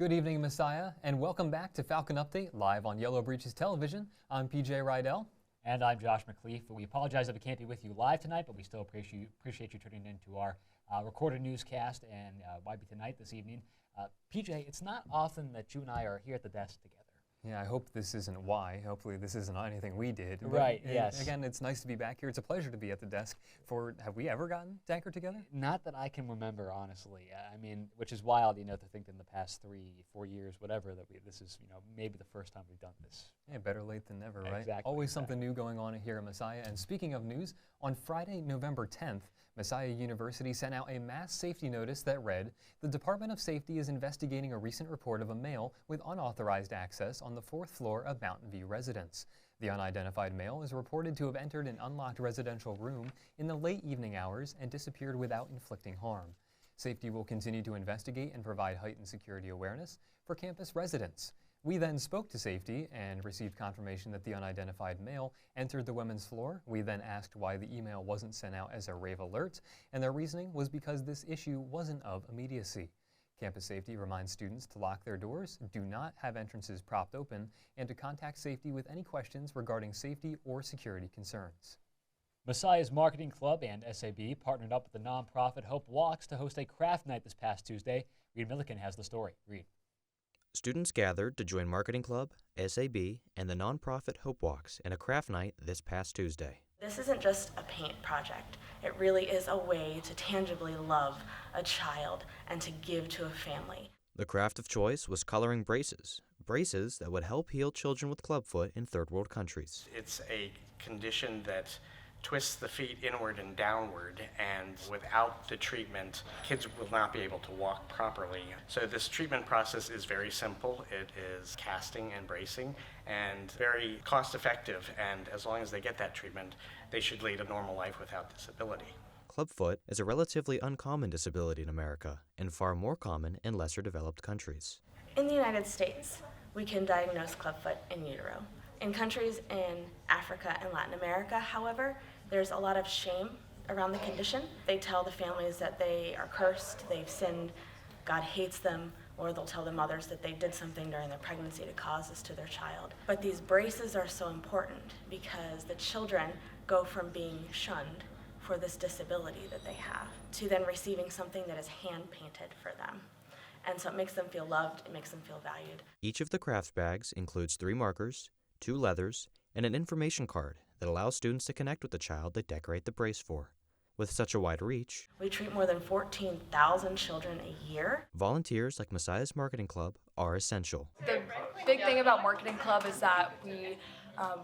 Good evening, Messiah, and welcome back to Falcon Update, live on Yellow Breeches Television. I'm PJ Rydell. And I'm Josh McLeaf. We apologize that we can't be with you live tonight, but we still appreciate you tuning in to our recorded newscast and YB Tonight this evening. PJ, it's not often that you and I are here at the desk together. Yeah, I hope this isn't why. Hopefully this isn't anything we did. Right, yes. Again, it's nice to be back here. It's a pleasure to be at the desk. Have we ever gotten to anchor together? Not that I can remember, honestly. I mean, which is wild, to think in the past 3-4 years, whatever, that this is, maybe the first time we've done this. Yeah, better late than never, right? Exactly. Always something new going on here at Messiah. And speaking of news, on Friday, November 10th, Messiah University sent out a mass safety notice that read, "The Department of Safety is investigating a recent report of a male with unauthorized access on the 4th floor of Mountain View residence. The unidentified male is reported to have entered an unlocked residential room in the late evening hours and disappeared without inflicting harm. Safety will continue to investigate and provide heightened security awareness for campus residents." We then spoke to safety and received confirmation that the unidentified male entered the women's floor. We then asked why the email wasn't sent out as a rave alert, and their reasoning was because this issue wasn't of immediacy. Campus safety reminds students to lock their doors, do not have entrances propped open, and to contact safety with any questions regarding safety or security concerns. Messiah's Marketing Club and SAB partnered up with the nonprofit Hope Walks to host a craft night this past Tuesday. Reed Milliken has the story. Reed. Students gathered to join Marketing Club, SAB, and the nonprofit Hope Walks in a craft night this past Tuesday. This isn't just a paint project. It really is a way to tangibly love a child and to give to a family. The craft of choice was coloring braces that would help heal children with clubfoot in third world countries. It's a condition that twists the feet inward and downward, and without the treatment, kids will not be able to walk properly. So this treatment process is very simple. It is casting and bracing and very cost effective, and as long as they get that treatment, they should lead a normal life without disability. Clubfoot is a relatively uncommon disability in America and far more common in lesser developed countries. In the United States, we can diagnose clubfoot in utero. In countries in Africa and Latin America, however, there's a lot of shame around the condition. They tell the families that they are cursed, they've sinned, God hates them, or they'll tell the mothers that they did something during their pregnancy to cause this to their child. But these braces are so important because the children go from being shunned for this disability that they have to then receiving something that is hand-painted for them. And so it makes them feel loved, it makes them feel valued. Each of the craft bags includes 3 markers, 2 leathers, and an information card that allows students to connect with the child they decorate the brace for. With such a wide reach, we treat more than 14,000 children a year. Volunteers like Messiah's Marketing Club are essential. The big thing about Marketing Club is that we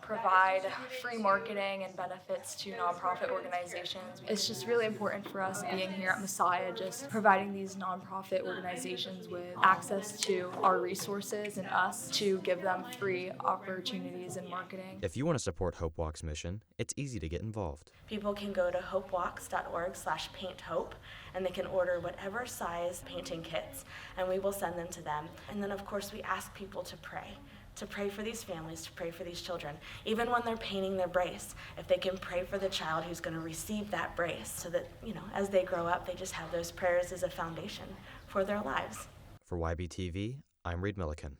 provide free marketing and benefits to nonprofit organizations. It's just really important for us being here at Messiah, just providing these nonprofit organizations with access to our resources and us to give them free opportunities in marketing. If you want to support Hope Walk's mission, it's easy to get involved. People can go to hopewalks.org/painthope, and they can order whatever size painting kits, and we will send them to them. And then of course we ask people to pray for these families, to pray for these children. Even when they're painting their brace, if they can pray for the child who's going to receive that brace so that, as they grow up, they just have those prayers as a foundation for their lives. For YBTV, I'm Reed Milliken.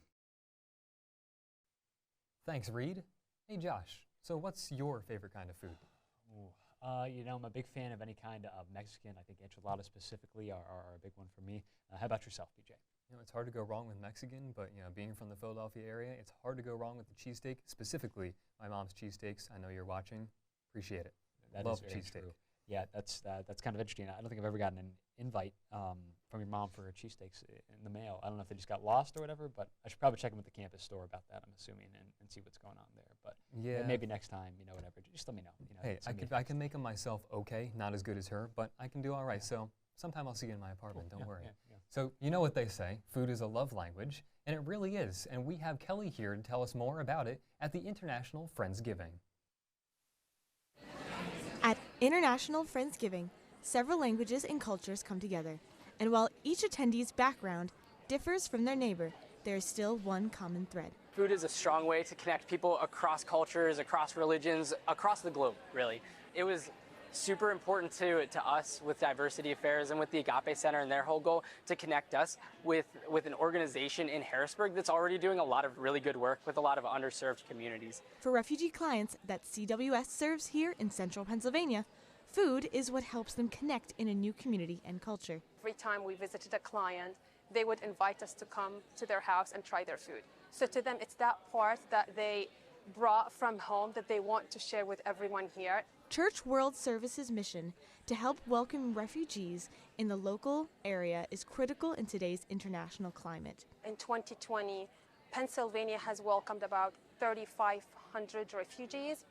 Thanks, Reed. Hey, Josh, so what's your favorite kind of food? I'm a big fan of any kind of Mexican. I think enchiladas specifically are a big one for me. How about yourself, PJ? It's hard to go wrong with Mexican, but being from the Philadelphia area, it's hard to go wrong with the cheesesteak, specifically my mom's cheesesteaks. I know you're watching. Appreciate it. Love cheesesteak. Yeah, that's kind of interesting. I don't think I've ever gotten an invite from your mom for cheesesteaks in the mail. I don't know if they just got lost or whatever, but I should probably check in with the campus store about that, I'm assuming, and see what's going on there. But yeah, maybe next time, whatever. Just let me know. Hey, I can make them myself okay, not as good as her, but I can do all right. So sometime I'll see you in my apartment, don't worry. Yeah. So you know what they say, food is a love language, and it really is. And we have Kelly here to tell us more about it at the International Friendsgiving. At International Friendsgiving, several languages and cultures come together. And while each attendee's background differs from their neighbor, there is still one common thread. Food is a strong way to connect people across cultures, across religions, across the globe, really. It was super important to us with Diversity Affairs and with the Agape Center and their whole goal to connect us with an organization in Harrisburg that's already doing a lot of really good work with a lot of underserved communities. For refugee clients that CWS serves here in central Pennsylvania, food is what helps them connect in a new community and culture. Every time we visited a client, they would invite us to come to their house and try their food. So to them, it's that part that they brought from home that they want to share with everyone here. Church World Service's mission to help welcome refugees in the local area is critical in today's international climate. In 2020, Pennsylvania has welcomed about 3,500 refugees,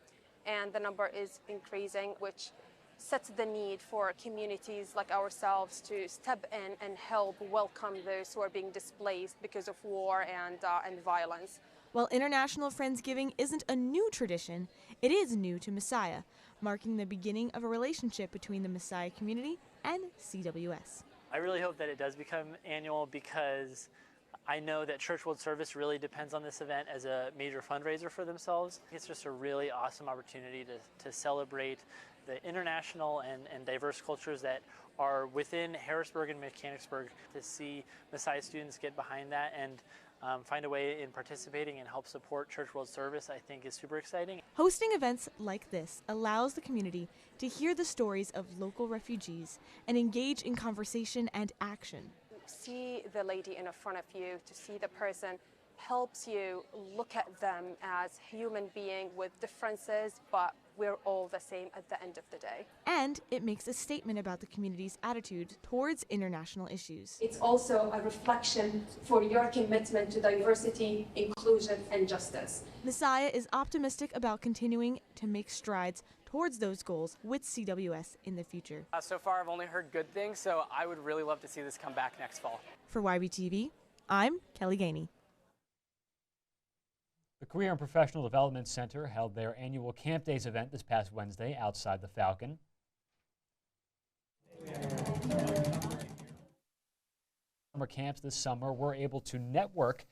and the number is increasing, which sets the need for communities like ourselves to step in and help welcome those who are being displaced because of war and violence. While International Friendsgiving isn't a new tradition, it is new to Messiah, marking the beginning of a relationship between the Messiah community and CWS. I really hope that it does become annual because I know that Church World Service really depends on this event as a major fundraiser for themselves. It's just a really awesome opportunity to celebrate the international and diverse cultures that are within Harrisburg and Mechanicsburg, to see Messiah students get behind that and find a way in participating and help support Church World Service, I think is super exciting. Hosting events like this allows the community to hear the stories of local refugees and engage in conversation and action. See the lady in front of you, to see the person helps you look at them as human being with differences, but we're all the same at the end of the day. And it makes a statement about the community's attitude towards international issues. It's also a reflection for your commitment to diversity, inclusion, and justice. Messiah is optimistic about continuing to make strides towards those goals with CWS in the future. So far, I've only heard good things, so I would really love to see this come back next fall. For YBTV, I'm Kelly Gainey. The Career and Professional Development Center held their annual Camp Days event this past Wednesday outside the Falcon. Summer camps this summer were able to network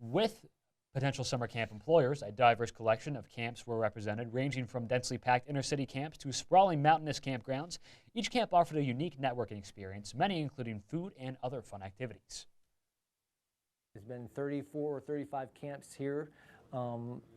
with potential summer camp employers. A diverse collection of camps were represented, ranging from densely packed inner-city camps to sprawling mountainous campgrounds. Each camp offered a unique networking experience, many including food and other fun activities. There's been 34 or 35 camps here.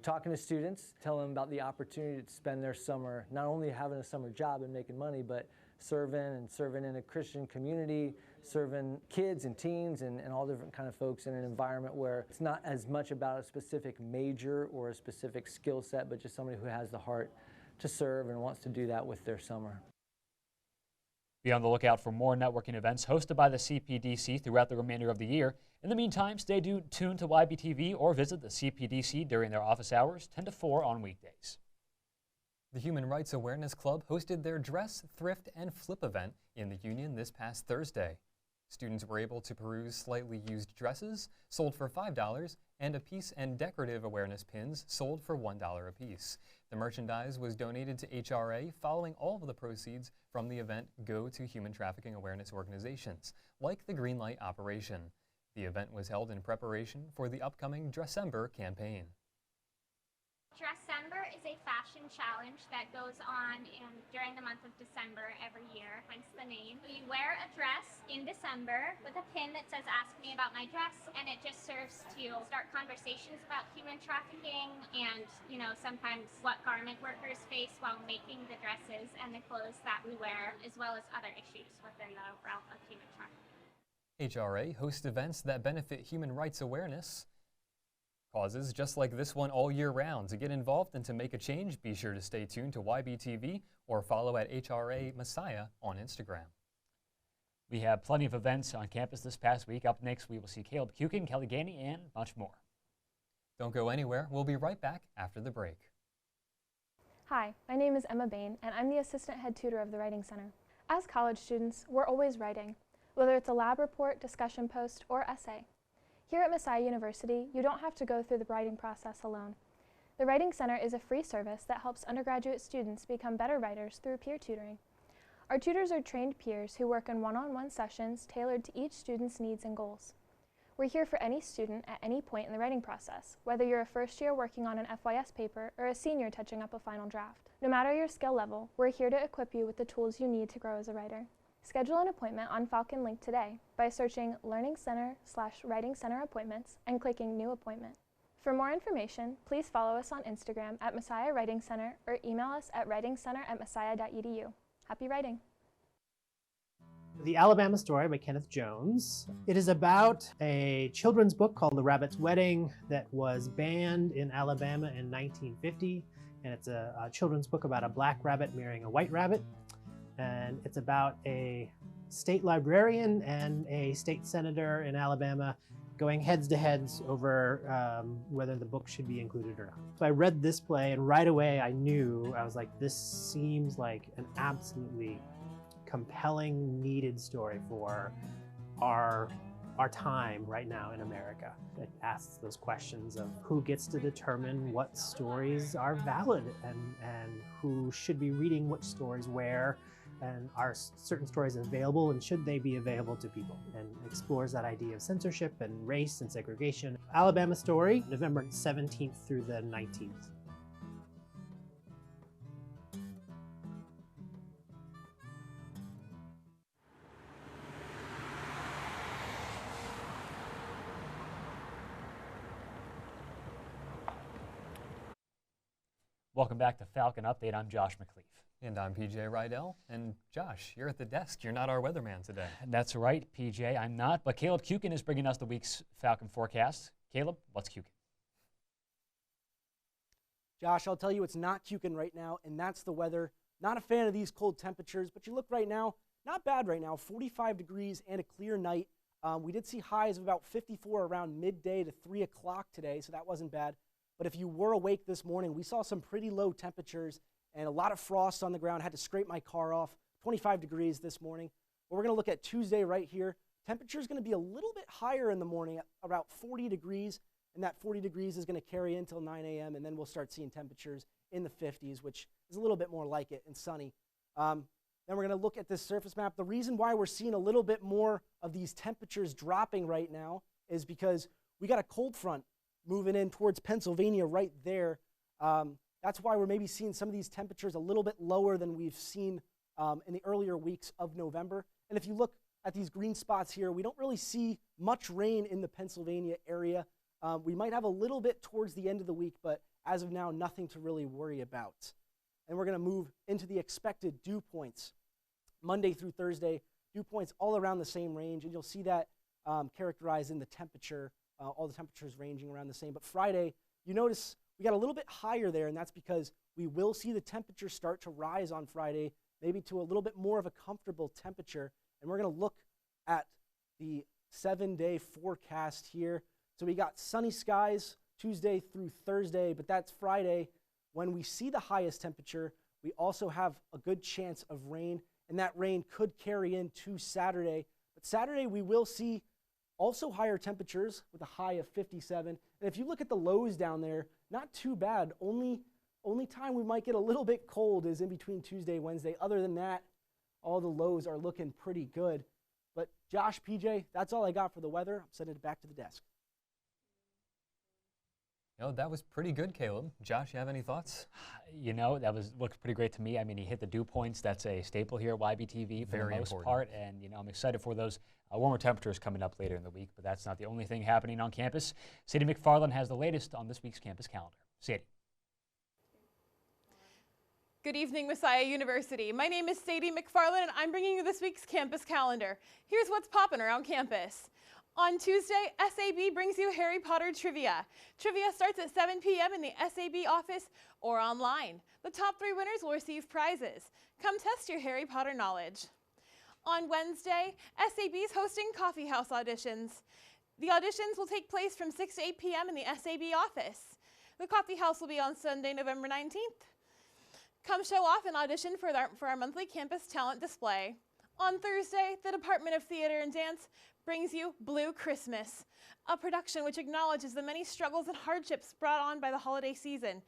Talking to students, telling them about the opportunity to spend their summer not only having a summer job and making money, but serving in a Christian community, serving kids and teens and all different kind of folks in an environment where it's not as much about a specific major or a specific skill set, but just somebody who has the heart to serve and wants to do that with their summer. Be on the lookout for more networking events hosted by the CPDC throughout the remainder of the year. In the meantime, stay tuned to YBTV or visit the CPDC during their office hours, 10 to 4 on weekdays. The Human Rights Awareness Club hosted their Dress, Thrift, and Flip event in the Union this past Thursday. Students were able to peruse slightly used dresses, sold for $5, and a piece and decorative awareness pins sold for $1 apiece. The merchandise was donated to HRA. Following, all of the proceeds from the event go to human trafficking awareness organizations, like the Green Light Operation. The event was held in preparation for the upcoming Dressember campaign. Dressember is a fashion challenge that goes on during the month of December every year, hence the name. You wear a dress in December with a pin that says "Ask me about my dress," and it just serves to start conversations about human trafficking and, sometimes what garment workers face while making the dresses and the clothes that we wear, as well as other issues within the realm of human trafficking. HRA hosts events that benefit human rights awareness causes just like this one all year round. To get involved and to make a change, be sure to stay tuned to YBTV or follow at HRA Messiah on Instagram. We have plenty of events on campus this past week. Up next, we will see Caleb Kukin, Kelly Gainey, and much more. Don't go anywhere. We'll be right back after the break. Hi, my name is Emma Bain, and I'm the assistant head tutor of the Writing Center. As college students, we're always writing, whether it's a lab report, discussion post, or essay. Here at Messiah University, you don't have to go through the writing process alone. The Writing Center is a free service that helps undergraduate students become better writers through peer tutoring. Our tutors are trained peers who work in one-on-one sessions tailored to each student's needs and goals. We're here for any student at any point in the writing process, whether you're a first year working on an FYS paper or a senior touching up a final draft. No matter your skill level, we're here to equip you with the tools you need to grow as a writer. Schedule an appointment on Falcon Link today by searching Learning Center/Writing Center Appointments and clicking New Appointment. For more information, please follow us on Instagram at Messiah Writing Center or email us at writingcenter@messiah.edu. Happy writing! The Alabama Story by Kenneth Jones. It is about a children's book called The Rabbit's Wedding that was banned in Alabama in 1950. And it's a children's book about a black rabbit marrying a white rabbit. And it's about a state librarian and a state senator in Alabama going heads to heads over whether the book should be included or not. So I read this play and right away I knew, I was like, this seems like an absolutely compelling, needed story for our time right now in America. It asks those questions of who gets to determine what stories are valid and who should be reading which stories where, and are certain stories available and should they be available to people, and explores that idea of censorship and race and segregation. Alabama Story, November 17th through the 19th. Welcome back to Falcon Update. I'm Josh McLeaf. And I'm PJ Rydell. And Josh, you're at the desk. You're not our weatherman today. That's right, PJ. I'm not, but Caleb Kukin is bringing us the week's Falcon forecast. Caleb, what's Kukin? Josh, I'll tell you it's not Kukin right now, and that's the weather. Not a fan of these cold temperatures, but you look right now, not bad right now, 45 degrees and a clear night. We did see highs of about 54 around midday to 3 o'clock today, so that wasn't bad. But if you were awake this morning, we saw some pretty low temperatures and a lot of frost on the ground. Had to scrape my car off. 25 degrees this morning. But we're going to look at Tuesday right here. Temperature is going to be a little bit higher in the morning, about 40 degrees. And that 40 degrees is going to carry until 9 a.m. And then we'll start seeing temperatures in the 50s, which is a little bit more like it and sunny. Then we're going to look at this surface map. The reason why we're seeing a little bit more of these temperatures dropping right now is because we got a cold front moving in towards Pennsylvania right there. That's why we're maybe seeing some of these temperatures a little bit lower than we've seen in the earlier weeks of November. And if you look at these green spots here, we don't really see much rain in the Pennsylvania area. We might have a little bit towards the end of the week, but as of now, nothing to really worry about. And we're going to move into the expected dew points. Monday through Thursday, dew points all around the same range, and you'll see that characterized in the temperature. All the temperatures ranging around the same. But Friday, you notice we got a little bit higher there, and that's because we will see the temperature start to rise on Friday, maybe to a little bit more of a comfortable temperature. And we're going to look at the 7-day forecast here. So we got sunny skies Tuesday through Thursday, but that's Friday. When we see the highest temperature, we also have a good chance of rain, and that rain could carry into Saturday. But Saturday, we will see also higher temperatures with a high of 57. And if you look at the lows down there, not too bad. Only time we might get a little bit cold is in between Tuesday and Wednesday. Other than that, all the lows are looking pretty good. But Josh, PJ, that's all I got for the weather. I'm sending it back to the desk. No, that was pretty good, Caleb. Josh, you have any thoughts? You know, looks pretty great to me. I mean, he hit the dew points. That's a staple here at YBTV for the most part. And, you know, I'm excited for those warmer temperatures coming up later in the week. But that's not the only thing happening on campus. Sadie McFarland has the latest on this week's campus calendar. Sadie. Good evening, Messiah University. My name is Sadie McFarland, and I'm bringing you this week's campus calendar. Here's what's popping around campus. On Tuesday, SAB brings you Harry Potter Trivia. Trivia starts at 7 p.m. in the SAB office or online. The top 3 winners will receive prizes. Come test your Harry Potter knowledge. On Wednesday, SAB is hosting coffee house auditions. The auditions will take place from 6 to 8 p.m. in the SAB office. The coffee house will be on Sunday, November 19th. Come show off and audition for our monthly campus talent display. On Thursday, the Department of Theater and Dance brings you Blue Christmas, a production which acknowledges the many struggles and hardships brought on by the holiday season.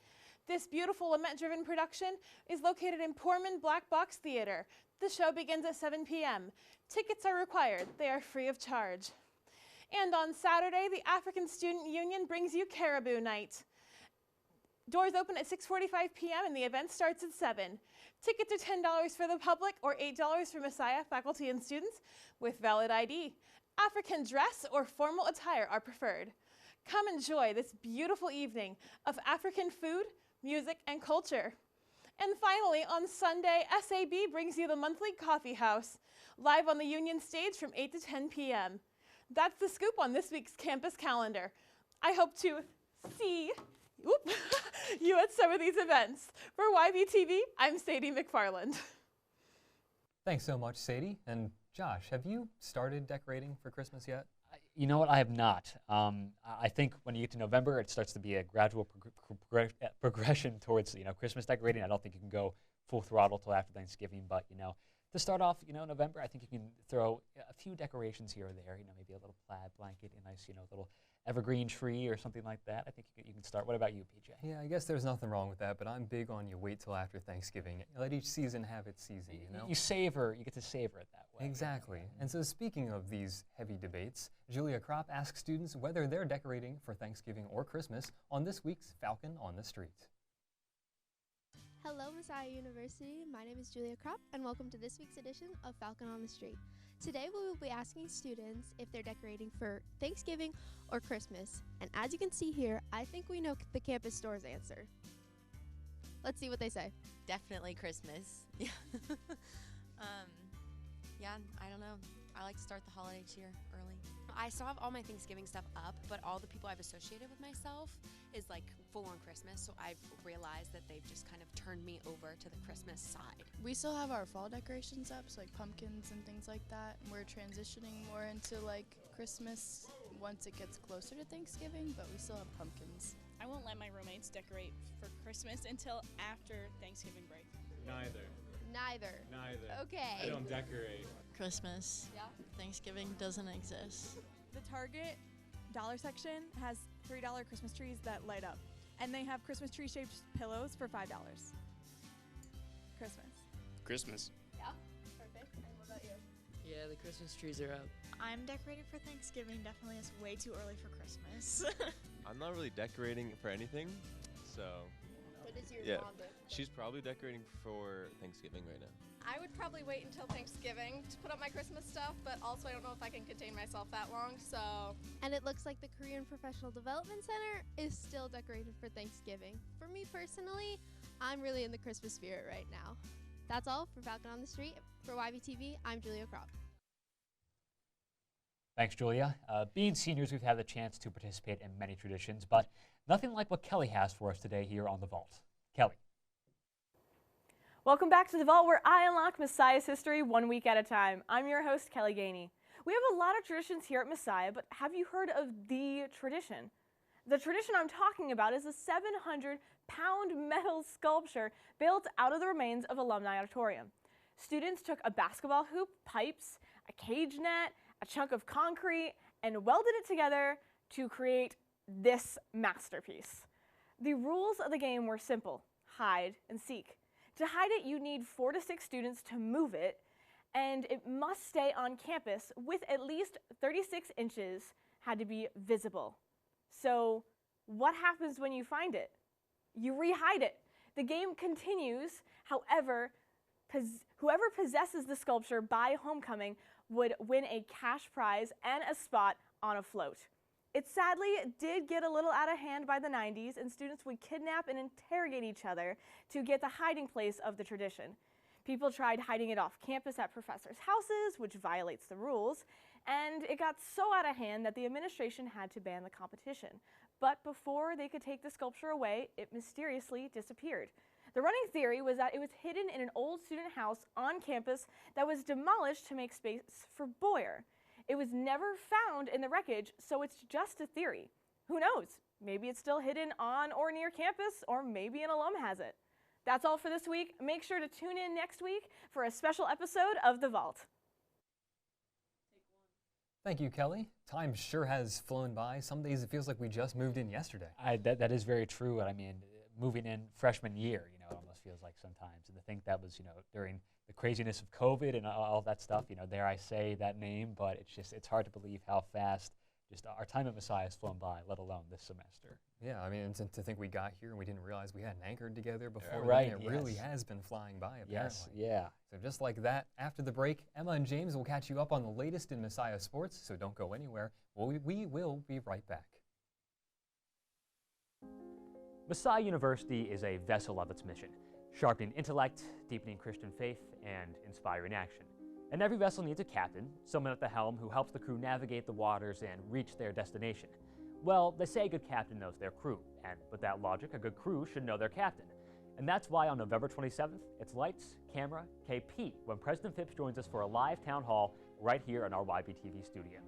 This beautiful lament-driven production is located in Poorman Black Box Theater. The show begins at 7 p.m. Tickets are required. They are free of charge. And on Saturday, the African Student Union brings you Caribou Night. Doors open at 6:45 p.m. and the event starts at 7. Tickets are $10 for the public or $8 for Messiah faculty and students with valid ID. African dress or formal attire are preferred. Come enjoy this beautiful evening of African food, music, and culture. And finally, on Sunday, SAB brings you the monthly Coffee House, live on the Union stage from 8 to 10 p.m. That's the scoop on this week's campus calendar. I hope to see you at some of these events. For YBTV, I'm Sadie McFarland. Thanks so much, Sadie. And Josh, have you started decorating for Christmas yet? You know what? I have not. I think when you get to November, it starts to be a gradual progression towards Christmas decorating. I don't think you can go full throttle till after Thanksgiving, but to start off, November, I think you can throw a few decorations here or there. Maybe a little plaid blanket, a nice, little evergreen tree or something like that. I think you can start. What about you, PJ? Yeah, I guess there's nothing wrong with that, but I'm big on you wait till after Thanksgiving. Let each season have its season, You get to savor it that way. Exactly. And so speaking of these heavy debates, Julia Kropp asks students whether they're decorating for Thanksgiving or Christmas on this week's Falcon on the Street. Hello, Messiah University. My name is Julia Kropp, and welcome to this week's edition of Falcon on the Street. Today, we will be asking students if they're decorating for Thanksgiving or Christmas. And as you can see here, I think we know the campus store's answer. Let's see what they say. Definitely Christmas. Yeah, I don't know. I like to start the holiday cheer early. I still have all my Thanksgiving stuff up, but all the people I've associated with myself is like full on Christmas, so I've realized that they've just kind of turned me over to the Christmas side. We still have our fall decorations up, so like pumpkins and things like that. We're transitioning more into like Christmas once it gets closer to Thanksgiving, but we still have pumpkins. I won't let my roommates decorate for Christmas until after Thanksgiving break. Neither. Okay. I don't decorate. Christmas. Yeah. Thanksgiving doesn't exist. The Target dollar section has $3 Christmas trees that light up, and they have Christmas tree shaped pillows for $5. Christmas. Yeah, perfect. And what about you? Yeah, the Christmas trees are up. I'm decorating for Thanksgiving. Definitely it's way too early for Christmas. I'm not really decorating for anything, so What is your yeah. mom doing? She's probably decorating for Thanksgiving right now. I would probably wait until Thanksgiving to put up my Christmas stuff, but also I don't know if I can contain myself that long, so. And it looks like the Korean Professional Development Center is still decorated for Thanksgiving. For me personally, I'm really in the Christmas spirit right now. That's all for Falcon on the Street. For YBTV, I'm Julia Kropp. Thanks, Julia. Being seniors, we've had the chance to participate in many traditions, but nothing like what Kelly has for us today here on The Vault. Kelly. Welcome back to The Vault, where I unlock Messiah's history 1 week at a time. I'm your host, Kelly Gainey. We have a lot of traditions here at Messiah, but have you heard of the tradition? The tradition I'm talking about is a 700-pound metal sculpture built out of the remains of Alumni Auditorium. Students took a basketball hoop, pipes, a cage net, a chunk of concrete, and welded it together to create this masterpiece. The rules of the game were simple: hide and seek. To hide it, you need 4 to 6 students to move it, and it must stay on campus with at least 36 inches had to be visible. So what happens when you find it? You re-hide it. The game continues. However, whoever possesses the sculpture by homecoming would win a cash prize and a spot on a float. It sadly did get a little out of hand by the 90s, and students would kidnap and interrogate each other to get the hiding place of the tradition. People tried hiding it off campus at professors' houses, which violates the rules, and it got so out of hand that the administration had to ban the competition. But before they could take the sculpture away, it mysteriously disappeared. The running theory was that it was hidden in an old student house on campus that was demolished to make space for Boyer. It was never found in the wreckage, so it's just a theory. Who knows? Maybe it's still hidden on or near campus, or maybe an alum has it. That's all for this week. Make sure to tune in next week for a special episode of The Vault. Thank you, Kelly. Time sure has flown by. Some days it feels like we just moved in yesterday. That is very true. I mean, moving in freshman year, it almost feels like sometimes. And to think that was, during the craziness of COVID and all that stuff, dare I say that name, but it's hard to believe how fast just our time at Messiah has flown by, let alone this semester. Yeah, I mean, to think we got here and we didn't realize we hadn't anchored together before. Right, It really has been flying by, apparently. Yes, yeah. So just like that, after the break, Emma and James will catch you up on the latest in Messiah sports, so don't go anywhere. We will be right back. Messiah University is a vessel of its mission, sharpening intellect, deepening Christian faith, and inspiring action. And every vessel needs a captain, someone at the helm who helps the crew navigate the waters and reach their destination. Well, they say a good captain knows their crew, and with that logic, a good crew should know their captain. And that's why on November 27th, it's lights, camera, KP, when President Phipps joins us for a live town hall right here in our YBTV studio.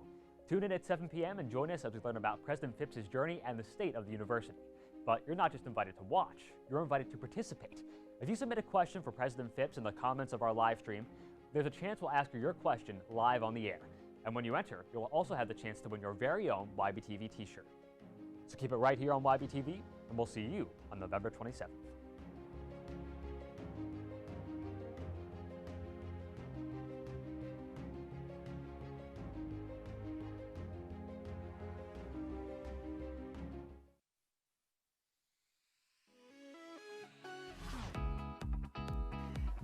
Tune in at 7 p.m. and join us as we learn about President Phipps' journey and the state of the university. But you're not just invited to watch, you're invited to participate. If you submit a question for President Phipps in the comments of our live stream, there's a chance we'll ask you your question live on the air. And when you enter, you'll also have the chance to win your very own YBTV t-shirt. So keep it right here on YBTV, and we'll see you on November 27th.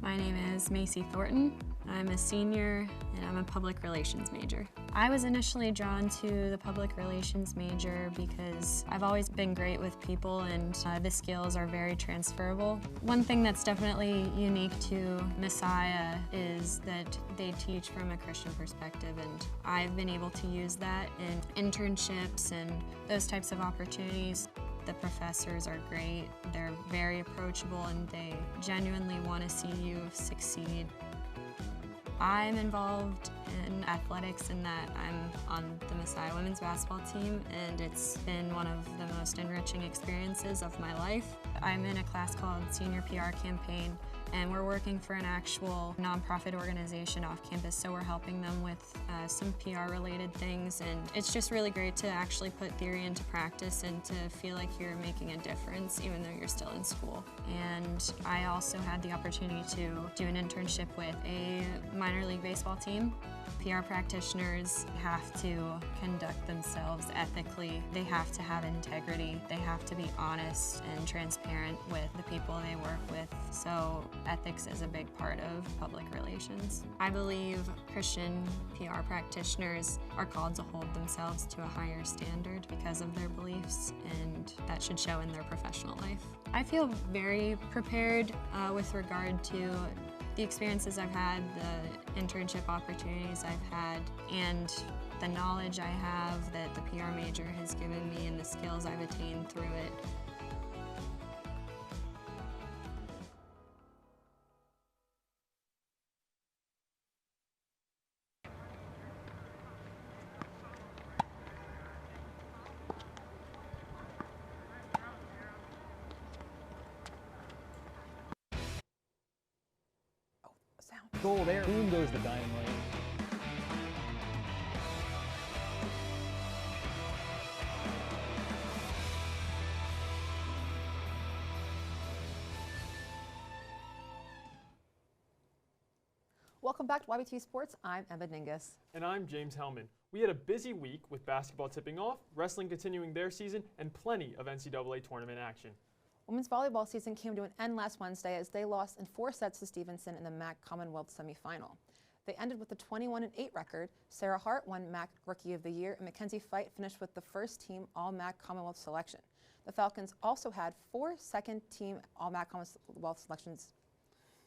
My name is Macy Thornton. I'm a senior and I'm a public relations major. I was initially drawn to the public relations major because I've always been great with people and the skills are very transferable. One thing that's definitely unique to Messiah is that they teach from a Christian perspective, and I've been able to use that in internships and those types of opportunities. The professors are great, they're very approachable, and they genuinely want to see you succeed. I'm involved in athletics in that I'm on the Messiah women's basketball team, and it's been one of the most enriching experiences of my life. I'm in a class called Senior PR Campaign, and we're working for an actual nonprofit organization off campus, so we're helping them with some PR related things, and it's just really great to actually put theory into practice and to feel like you're making a difference even though you're still in school. And I also had the opportunity to do an internship with a minor league baseball team. PR practitioners have to conduct themselves ethically. They have to have integrity. They have to be honest and transparent with the people they work with. So ethics is a big part of public relations. I believe Christian PR practitioners are called to hold themselves to a higher standard because of their beliefs, and that should show in their professional life. I feel very prepared with regard to the experiences I've had, the internship opportunities I've had, and the knowledge I have that the PR major has given me and the skills I've attained through it. Goal there. Boom goes the dynamite. Welcome back to YBTV Sports. I'm Emma Dingus. And I'm James Hellman. We had a busy week with basketball tipping off, wrestling continuing their season, and plenty of NCAA tournament action. Women's volleyball season came to an end last Wednesday as they lost in 4 sets to Stevenson in the MAC Commonwealth semifinal. They ended with a 21-8 record. Sarah Hart won MAC Rookie of the Year, and Mackenzie Fight finished with the first-team All-MAC Commonwealth selection. The Falcons also had 4 second-team All-MAC Commonwealth selections.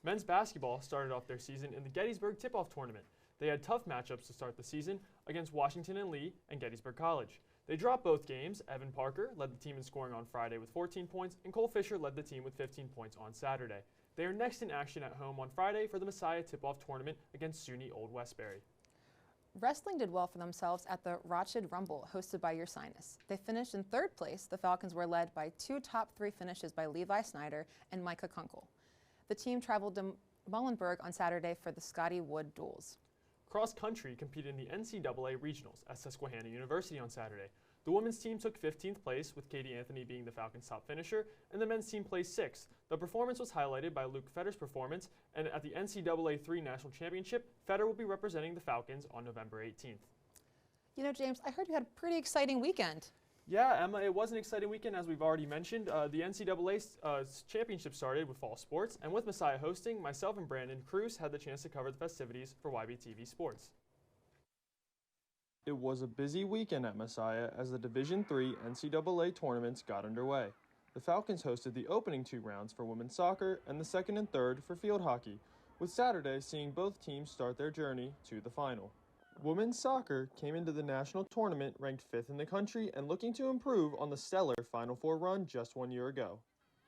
Men's basketball started off their season in the Gettysburg Tip-Off Tournament. They had tough matchups to start the season against Washington and Lee and Gettysburg College. They dropped both games. Evan Parker led the team in scoring on Friday with 14 points, and Cole Fisher led the team with 15 points on Saturday. They are next in action at home on Friday for the Messiah Tip-Off Tournament against SUNY Old Westbury. Wrestling did well for themselves at the Rothschild Rumble, hosted by Ursinus. They finished in 3rd place. The Falcons were led by 2 top 3 finishes by Levi Snyder and Micah Kunkel. The team traveled to Muhlenberg on Saturday for the Scotty Wood duels. Cross country competed in the NCAA Regionals at Susquehanna University on Saturday. The women's team took 15th place, with Katie Anthony being the Falcons' top finisher, and the men's team placed 6th. The performance was highlighted by Luke Fetter's performance, and at the NCAA 3 National Championship, Fetter will be representing the Falcons on November 18th. You know, James, I heard you had a pretty exciting weekend. Yeah, Emma, it was an exciting weekend, as we've already mentioned. The NCAA championship started with fall sports, and with Messiah hosting, myself and Brandon Cruz had the chance to cover the festivities for YBTV Sports. It was a busy weekend at Messiah as the Division III NCAA tournaments got underway. The Falcons hosted the opening 2 rounds for women's soccer and the second and third for field hockey, with Saturday seeing both teams start their journey to the final. Women's soccer came into the national tournament ranked 5th in the country and looking to improve on the stellar Final Four run just 1 year ago.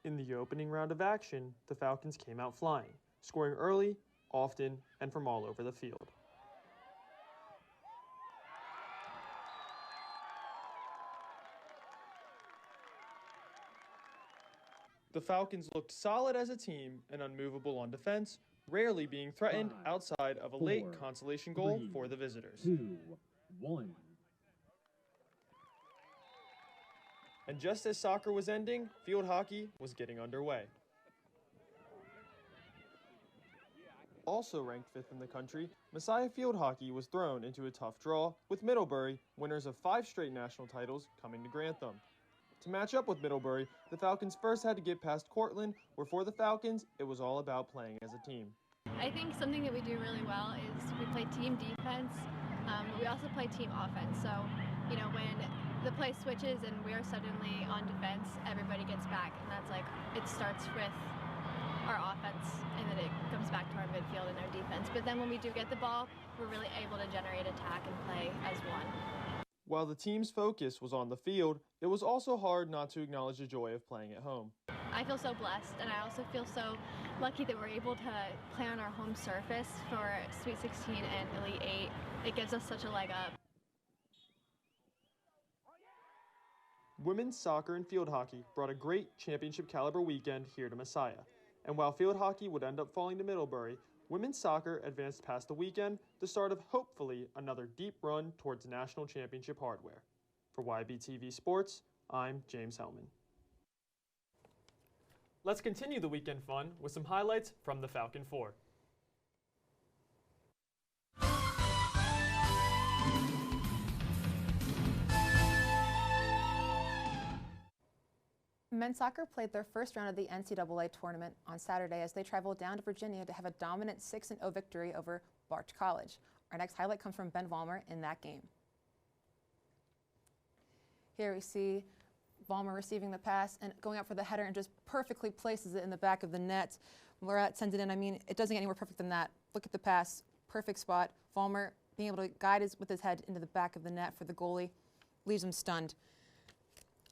In the opening round of action, the Falcons came out flying, scoring early, often, and from all over the field. The Falcons looked solid as a team and unmovable on defense, rarely being threatened outside of a late consolation goal for the visitors. 2-1. And just as soccer was ending, field hockey was getting underway. Also ranked 5th in the country, Messiah field hockey was thrown into a tough draw, with Middlebury, winners of 5 straight national titles, coming to Grantham. To match up with Middlebury, the Falcons first had to get past Cortland, where for the Falcons, it was all about playing as a team. I think something that we do really well is we play team defense, but we also play team offense. So, you know, when the play switches and we are suddenly on defense, everybody gets back, and that's like, it starts with our offense, and then it comes back to our midfield and our defense. But then when we do get the ball, we're really able to generate attack and play as one. While the team's focus was on the field, it was also hard not to acknowledge the joy of playing at home. I feel so blessed, and I also feel so lucky that we're able to play on our home surface for Sweet 16 and Elite 8. It gives us such a leg up. Women's soccer and field hockey brought a great championship caliber weekend here to Messiah. And while field hockey would end up falling to Middlebury, women's soccer advanced past the weekend, the start of hopefully another deep run towards national championship hardware. For YBTV Sports, I'm James Hellman. Let's continue the weekend fun with some highlights from the Falcon 4. Men's soccer played their first round of the NCAA tournament on Saturday as they traveled down to Virginia to have a dominant 6-0 victory over Barch College. Our next highlight comes from Ben Vollmer in that game. Here we see Vollmer receiving the pass and going out for the header and just perfectly places it in the back of the net. Morat sends it in. I mean, it doesn't get any more perfect than that. Look at the pass, perfect spot. Vollmer being able to guide with his head into the back of the net for the goalie, leaves him stunned.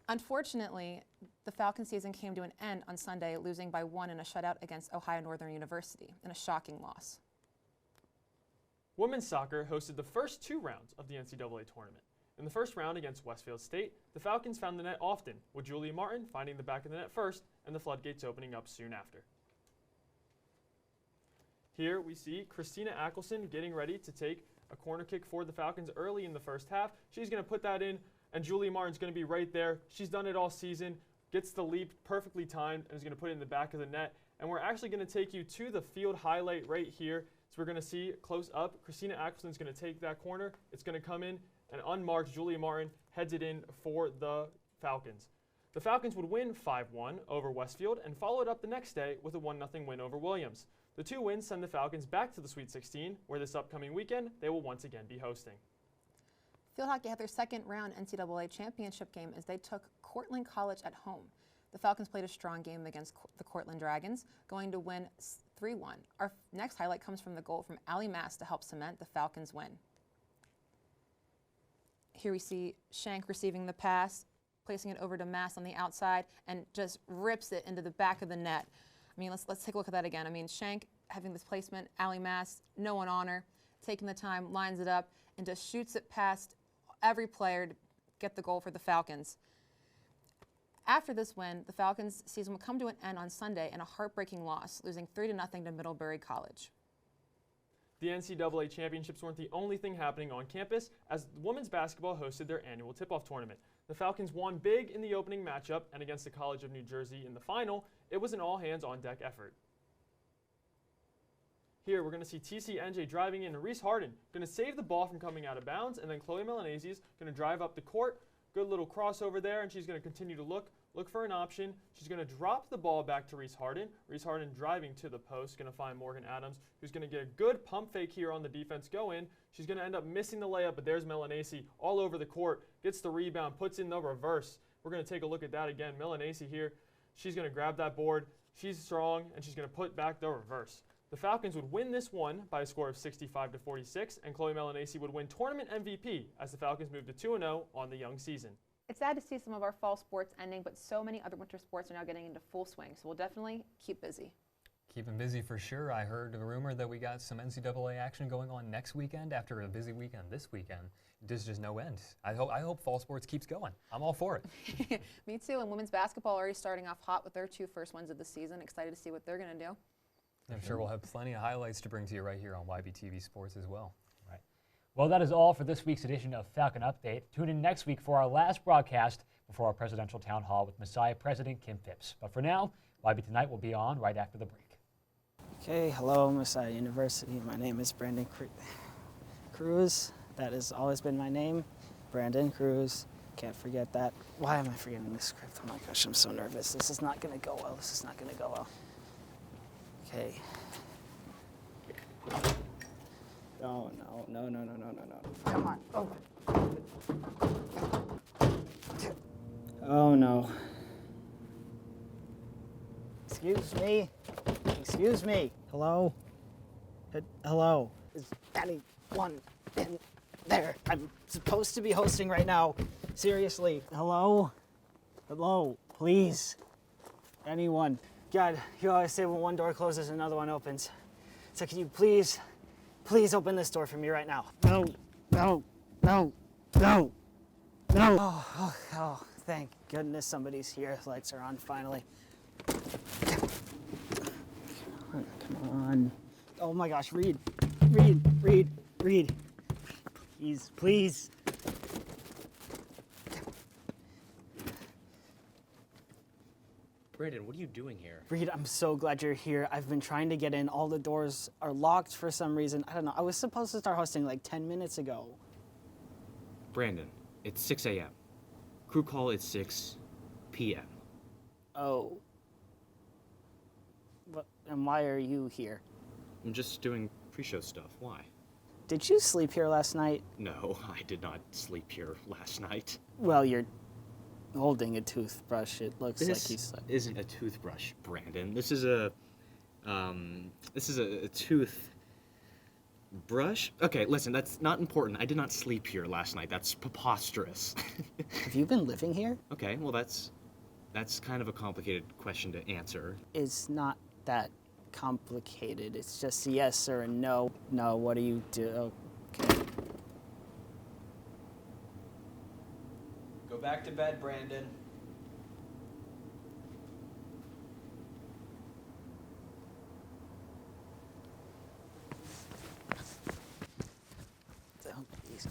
Unfortunately, the Falcon season came to an end on Sunday, losing by 1 in a shutout against Ohio Northern University, in a shocking loss. Women's soccer hosted the first 2 rounds of the NCAA tournament. In the first round against Westfield State, the Falcons found the net often, with Julia Martin finding the back of the net first and the floodgates opening up soon after. Here we see Christina Ackelson getting ready to take a corner kick for the Falcons early in the first half. She's going to put that in, and Julia Martin's going to be right there. She's done it all season, gets the leap perfectly timed, and is going to put it in the back of the net. And we're actually going to take you to the field highlight right here. So we're going to see close up. Christina Ackelson is going to take that corner. It's going to come in, and unmarked, Julia Martin heads it in for the Falcons. The Falcons would win 5-1 over Westfield and follow it up the next day with a 1-0 win over Williams. The 2 wins send the Falcons back to the Sweet 16, where this upcoming weekend they will once again be hosting. Field hockey had their second round NCAA championship game as they took Cortland College at home. The Falcons played a strong game against the Cortland Dragons, going to win 3-1. Our next highlight comes from the goal from Allie Mass to help cement the Falcons' win. Here we see Shank receiving the pass, placing it over to Mass on the outside, and just rips it into the back of the net. I mean, let's take a look at that again. I mean, Shank having this placement, Allie Mass, no one on her, taking the time, lines it up, and just shoots it past every player to get the goal for the Falcons. After this win, the Falcons' season will come to an end on Sunday in a heartbreaking loss, losing 3-0 to Middlebury College. The NCAA championships weren't the only thing happening on campus, as women's basketball hosted their annual tip-off tournament. The Falcons won big in the opening matchup, and against the College of New Jersey in the final, it was an all-hands-on-deck effort. Here, we're going to see TCNJ driving in, and Reese Harden going to save the ball from coming out of bounds, and then Chloe Milanese is going to drive up the court. Good little crossover there, and she's going to continue to look for an option. She's going to drop the ball back to Reese Harden. Reese Harden driving to the post, going to find Morgan Adams, who's going to get a good pump fake here on the defense go in. She's going to end up missing the layup, but there's Milanese all over the court, gets the rebound, puts in the reverse. We're going to take a look at that again. Milanese here, she's going to grab that board. She's strong, and she's going to put back the reverse. The Falcons would win this one by a score of 65-46, and Chloe Milanese would win tournament MVP as the Falcons move to 2-0 on the young season. It's sad to see some of our fall sports ending, but so many other winter sports are now getting into full swing, so we'll definitely keep busy. Keeping busy for sure. I heard a rumor that we got some NCAA action going on next weekend after a busy weekend this weekend. There's just no end. I hope fall sports keeps going. I'm all for it. Me too, and women's basketball already starting off hot with their 2 first wins of the season. Excited to see what they're going to do. I'm sure we'll have plenty of highlights to bring to you right here on YBTV Sports as well. Right. Well, that is all for this week's edition of Falcon Update. Tune in next week for our last broadcast before our presidential town hall with Messiah President Kim Phipps. But for now, YB Tonight will be on right after the break. Okay, hello, Messiah University. My name is Brandon Cruz. That has always been my name, Brandon Cruz. Can't forget that. Why am I forgetting this script? Oh my gosh, I'm so nervous. This is not going to go well. This is not going to go well. Okay. Oh, no. Come on, open. Oh, no. Excuse me. Hello? Hello? Is anyone in there? I'm supposed to be hosting right now. Seriously. Hello? Hello? Please. Anyone? God, you always say when one door closes, another one opens. So can you please open this door for me right now? No. Oh, thank goodness somebody's here. The lights are on finally. Come on. Oh my gosh, read. Please. Brandon, what are you doing here? Reed, I'm so glad you're here. I've been trying to get in. All the doors are locked for some reason. I don't know. I was supposed to start hosting like 10 minutes ago. Brandon, it's 6 a.m. Crew call is 6 p.m. Oh. And why are you here? I'm just doing pre-show stuff. Why? Did you sleep here last night? No, I did not sleep here last night. Well, you're holding a toothbrush. It looks like you slept. This isn't a toothbrush, Brandon. This is a tooth brush. Okay, listen, that's not important. I did not sleep here last night. That's preposterous. Have you been living here? Okay, well that's kind of a complicated question to answer. It's not that complicated. It's just a yes or a no. No, what do you do? Okay. Go back to bed, Brandon. Oh, please.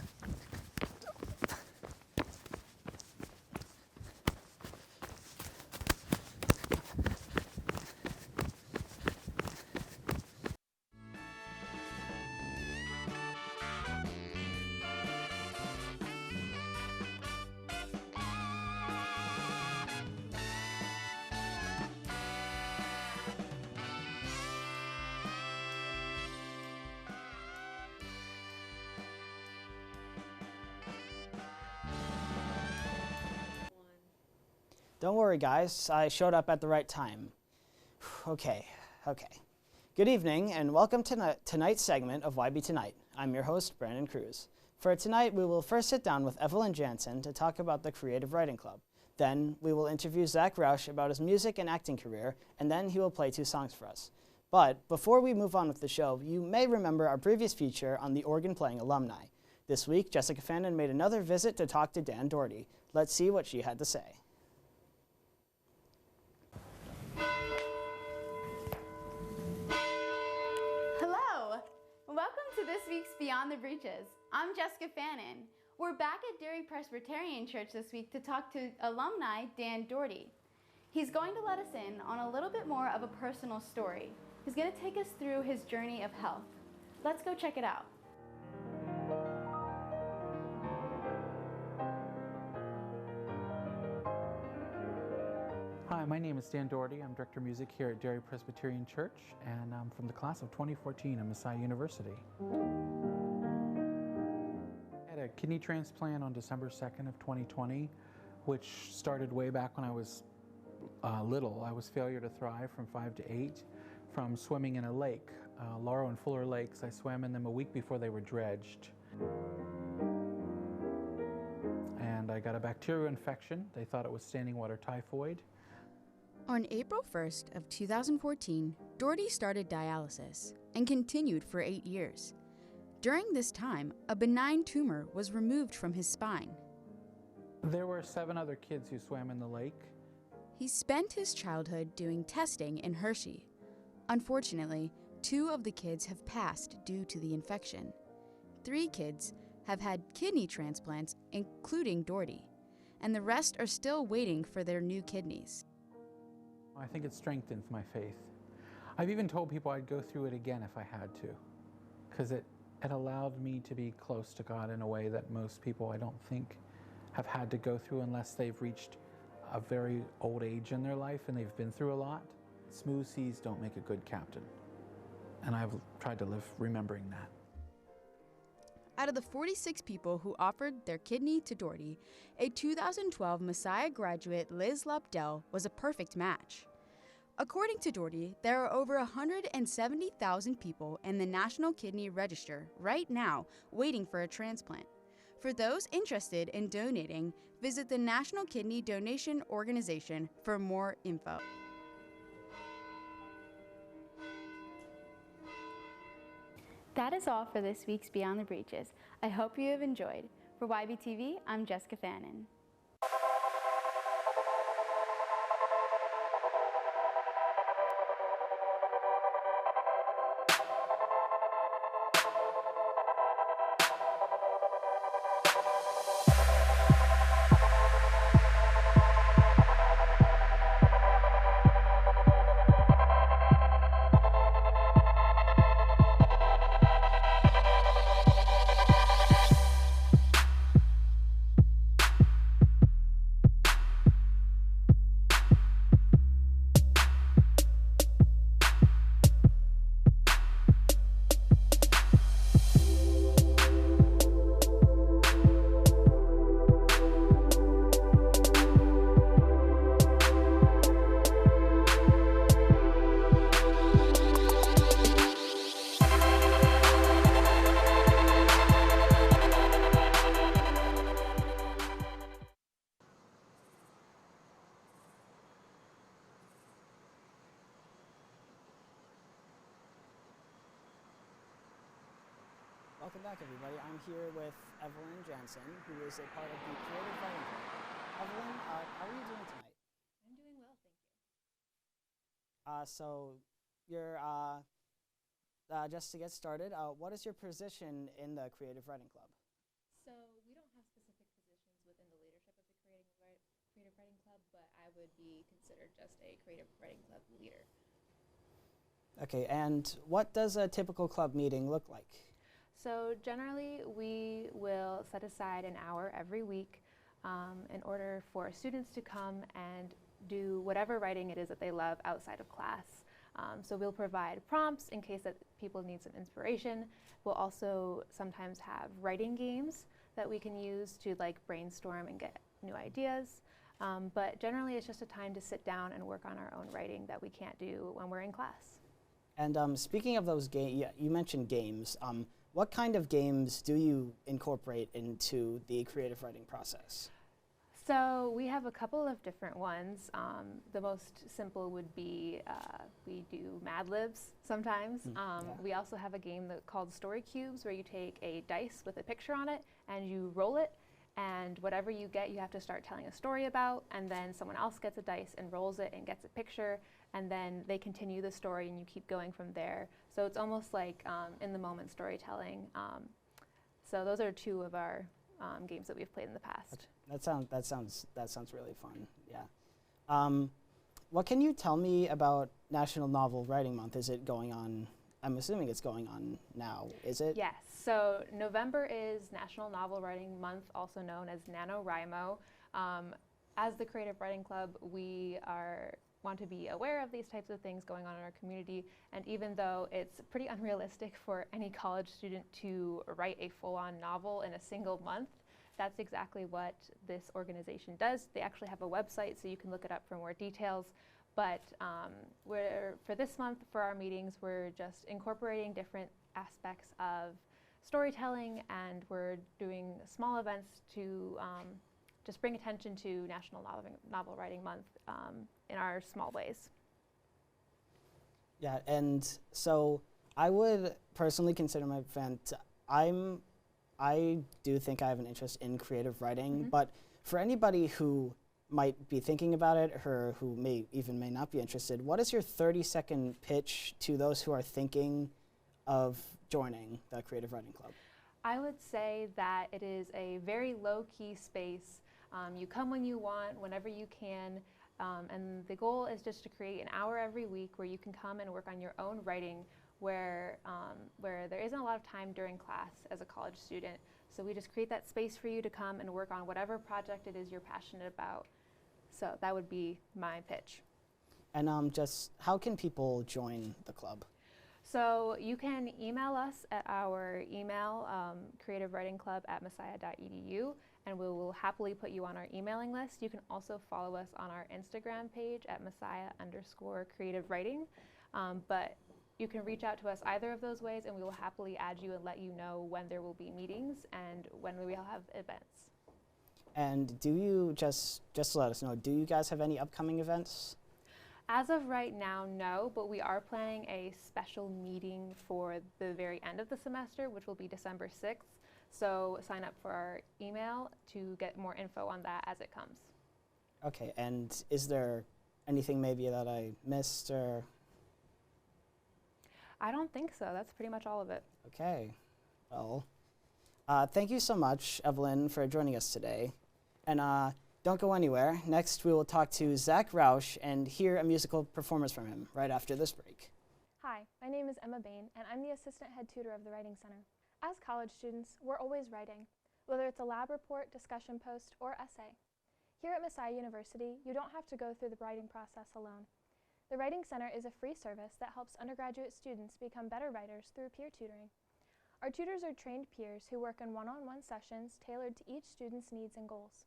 Don't worry, guys. I showed up at the right time. Okay. Good evening, and welcome to tonight's segment of YB Tonight. I'm your host, Brandon Cruz. For tonight, we will first sit down with Evelyn Jansen to talk about the Creative Writing Club. Then, we will interview Zach Roush about his music and acting career, and then he will play 2 songs for us. But before we move on with the show, you may remember our previous feature on the organ-playing alumni. This week, Jessica Fannin made another visit to talk to Dan Doherty. Let's see what she had to say. Hello! Welcome to this week's Beyond the Breaches. I'm Jessica Fannin. We're back at Derry Presbyterian Church this week to talk to alumni Dan Doherty. He's going to let us in on a little bit more of a personal story. He's going to take us through his journey of health. Let's go check it out. Hi, my name is Dan Doherty. I'm Director of Music here at Derry Presbyterian Church, and I'm from the class of 2014 at Messiah University. I had a kidney transplant on December 2nd of 2020, which started way back when I was little. I was failure to thrive from 5 to 8 from swimming in a lake, Laurel and Fuller Lakes. I swam in them a week before they were dredged. And I got a bacterial infection. They thought it was standing water typhoid. On April 1st of 2014, Doherty started dialysis and continued for 8 years. During this time, a benign tumor was removed from his spine. There were 7 other kids who swam in the lake. He spent his childhood doing testing in Hershey. Unfortunately, 2 of the kids have passed due to the infection. 3 kids have had kidney transplants, including Doherty, and the rest are still waiting for their new kidneys. I think it strengthens my faith. I've even told people I'd go through it again if I had to, because it allowed me to be close to God in a way that most people, I don't think, have had to go through unless they've reached a very old age in their life and they've been through a lot. Smooth seas don't make a good captain, and I've tried to live remembering that. Out of the 46 people who offered their kidney to Doherty, a 2012 Messiah graduate, Liz Lobdell, was a perfect match. According to Doherty, there are over 170,000 people in the National Kidney Register right now waiting for a transplant. For those interested in donating, visit the National Kidney Donation Organization for more info. That is all for this week's Beyond the Breaches. I hope you have enjoyed. For YBTV, I'm Jessica Fannin. Welcome back, everybody. I'm here with Evelyn Jansen, who is a part of the Creative Writing Club. Evelyn, how are you doing tonight? I'm doing well, thank you. So you're, just to get started, what is your position in the Creative Writing Club? So we don't have specific positions within the leadership of the Creative Writing Club, but I would be considered just a Creative Writing Club leader. Okay, and what does a typical club meeting look like? So generally, we will set aside an hour every week in order for students to come and do whatever writing it is that they love outside of class. So we'll provide prompts in case that people need some inspiration. We'll also sometimes have writing games that we can use to brainstorm and get new ideas. But generally, it's just a time to sit down and work on our own writing that we can't do when we're in class. And speaking of those games, you mentioned games. What kind of games do you incorporate into the creative writing process? So we have a couple of different ones. The most simple would be we do Mad Libs sometimes. We also have a game called Story Cubes, where you take a dice with a picture on it and you roll it, and whatever you get you have to start telling a story about, and then someone else gets a dice and rolls it and gets a picture, and then they continue the story and you keep going from there. So it's almost like in the moment storytelling. So those are two of our games that we've played in the past. That sounds really fun. Yeah. What can you tell me about National Novel Writing Month, is it going on? I'm assuming it's going on now, is it? Yes, so November is National Novel Writing Month, also known as NaNoWriMo. As the Creative Writing Club, we want to be aware of these types of things going on in our community, and even though it's pretty unrealistic for any college student to write a full-on novel in a single month, that's exactly what this organization does. They actually have a website, so you can look it up for more details. But for this month, for our meetings, we're just incorporating different aspects of storytelling, and we're doing small events to just bring attention to National Novel Writing Month in our small ways. Yeah, and so I would personally consider my event, I do think I have an interest in creative writing, but for anybody who might be thinking about it or who may not be interested, what is your 30-second pitch to those who are thinking of joining the Creative Writing Club? I would say that it is a very low-key space. You come when you want, whenever you can, and the goal is just to create an hour every week where you can come and work on your own writing where there isn't a lot of time during class as a college student. So we just create that space for you to come and work on whatever project it is you're passionate about. So that would be my pitch. And just how can people join the club? So you can email us at our email, creativewritingclub@messiah.edu, and we will happily put you on our emailing list. You can also follow us on our Instagram page at Messiah_creativewriting. But you can reach out to us either of those ways, and we will happily add you and let you know when there will be meetings and when we will have events. And do you, just to let us know, do you guys have any upcoming events? As of right now, no, but we are planning a special meeting for the very end of the semester, which will be December 6th. So sign up for our email to get more info on that as it comes. Okay, and is there anything maybe that I missed or? I don't think so. That's pretty much all of it. Okay, well, thank you so much, Evelyn, for joining us today. And don't go anywhere. Next, we will talk to Zach Roush and hear a musical performance from him right after this break. Hi, my name is Emma Bain, and I'm the assistant head tutor of the Writing Center. As college students, we're always writing, whether it's a lab report, discussion post, or essay. Here at Messiah University, you don't have to go through the writing process alone. The Writing Center is a free service that helps undergraduate students become better writers through peer tutoring. Our tutors are trained peers who work in one-on-one sessions tailored to each student's needs and goals.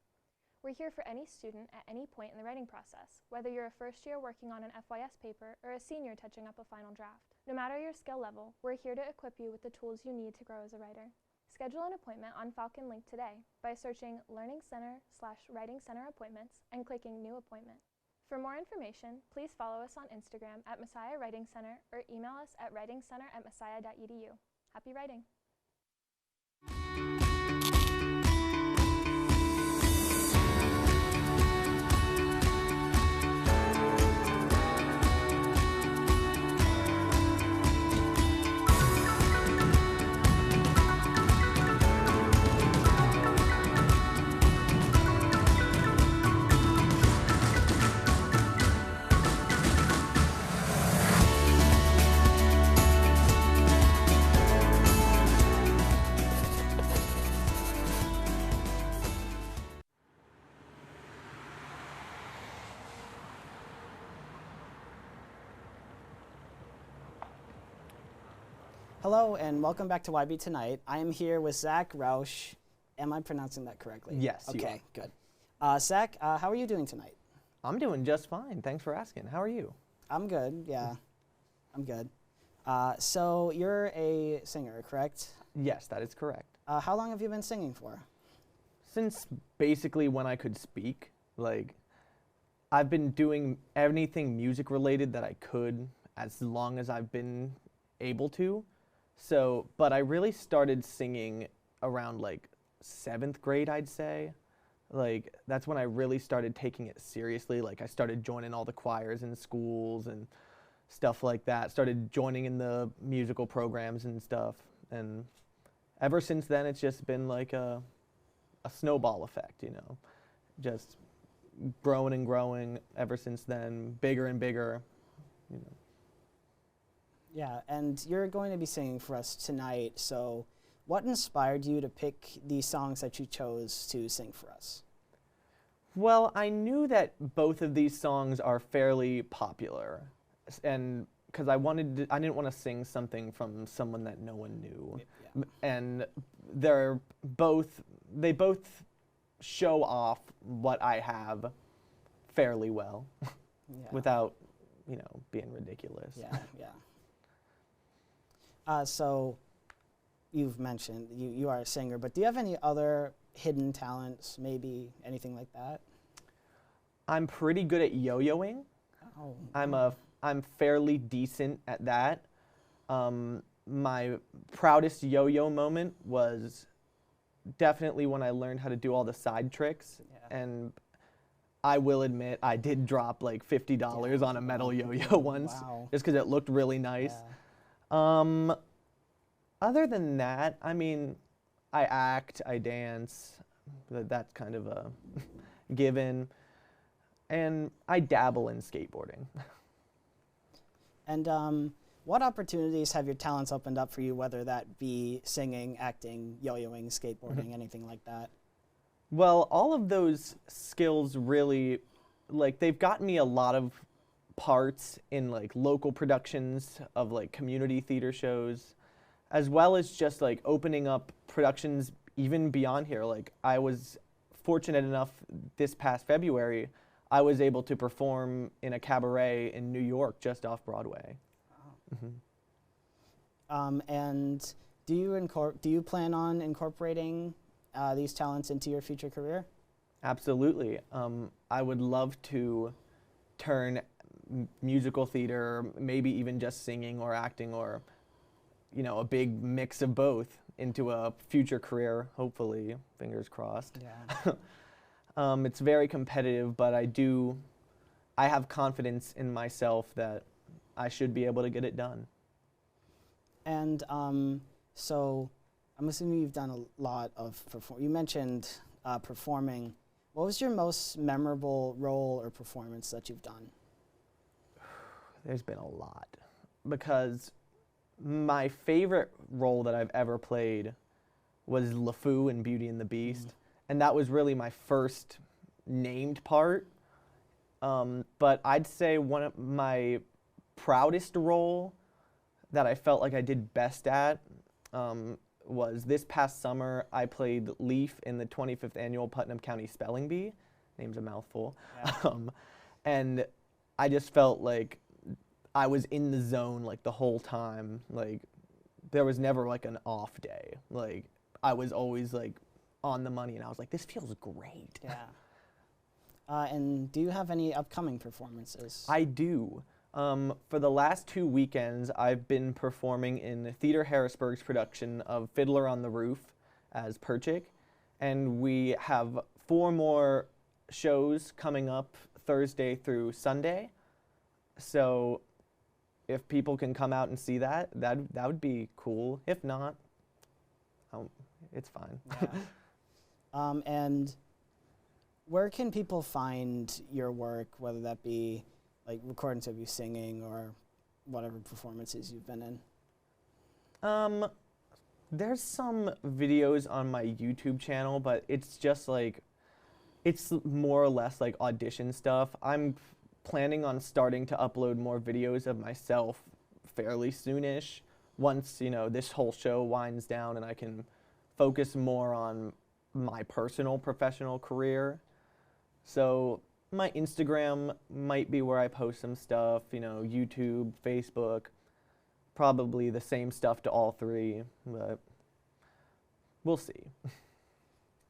We're here for any student at any point in the writing process, whether you're a first year working on an FYS paper or a senior touching up a final draft. No matter your skill level, we're here to equip you with the tools you need to grow as a writer. Schedule an appointment on Falcon Link today by searching Learning Center/Writing Center Appointments and clicking New Appointment. For more information, please follow us on Instagram at Messiah Writing Center or email us at writingcenter@messiah.edu. Happy writing! Hello and welcome back to YB Tonight. I am here with Zach Roush. Am I pronouncing that correctly? Yes, you Okay, good. Zach, how are you doing tonight? I'm doing just fine. Thanks for asking. How are you? I'm good, yeah. I'm good. So you're a singer, correct? Yes, that is correct. How long have you been singing for? Since basically when I could speak. Like, I've been doing anything music related that I could as long as I've been able to. So, but I really started singing around like 7th grade, I'd say. Like, that's when I really started taking it seriously. Like, I started joining all the choirs in schools and stuff like that. Started joining in the musical programs and stuff. And ever since then, it's just been like a snowball effect, you know. Just growing and growing ever since then, bigger and bigger. you know. Yeah, and you're going to be singing for us tonight, so what inspired you to pick these songs that you chose to sing for us? Well, I knew that both of these songs are fairly popular, and because I didn't want to sing something from someone that no one knew, and they both show off what I have fairly well, without, you know, being ridiculous. Yeah, yeah. So, you've mentioned you are a singer, but do you have any other hidden talents, maybe anything like that? I'm pretty good at yo-yoing. Oh. I'm fairly decent at that. My proudest yo-yo moment was definitely when I learned how to do all the side tricks, and I will admit I did drop like $50 on a metal yo-yo once, just because it looked really nice. Other than that, I mean, I act, I dance, that's kind of a given, and I dabble in skateboarding. And what opportunities have your talents opened up for you, whether that be singing, acting, yo-yoing, skateboarding, anything like that? Well, all of those skills really, like, they've gotten me a lot of parts in like local productions of like community theater shows, as well as just like opening up productions even beyond here. Like, I was fortunate enough this past February, I was able to perform in a cabaret in New York just off Broadway. And do you plan on incorporating these talents into your future career? Absolutely. I would love to turn musical theater, maybe even just singing or acting, or, you know, a big mix of both into a future career, hopefully, fingers crossed. Yeah. It's very competitive, but I have confidence in myself that I should be able to get it done. And so I'm assuming you've done a lot of you mentioned performing. What was your most memorable role or performance that you've done? There's been a lot, because my favorite role that I've ever played was LeFou in Beauty and the Beast, and that was really my first named part. But I'd say one of my proudest role that I felt like I did best at was this past summer. I played Leaf in the 25th annual Putnam County Spelling Bee. Name's a mouthful. Yeah. And I just felt like I was in the zone like the whole time. Like, there was never like an off day. Like, I was always like on the money, and I was like, this feels great. Yeah. And do you have any upcoming performances? I do. For the last 2 weekends, I've been performing in Theater Harrisburg's production of Fiddler on the Roof as Perchik, and we have 4 more shows coming up Thursday through Sunday. So if people can come out and see that would be cool. If not, it's fine. Yeah. And where can people find your work, whether that be like recordings of you singing or whatever performances you've been in? There's some videos on my YouTube channel, but it's just like, it's more or less like audition stuff. I'm planning on starting to upload more videos of myself fairly soonish, once, you know, this whole show winds down and I can focus more on my personal professional career. So my Instagram might be where I post some stuff, you know, YouTube, Facebook, probably the same stuff to all 3, but we'll see.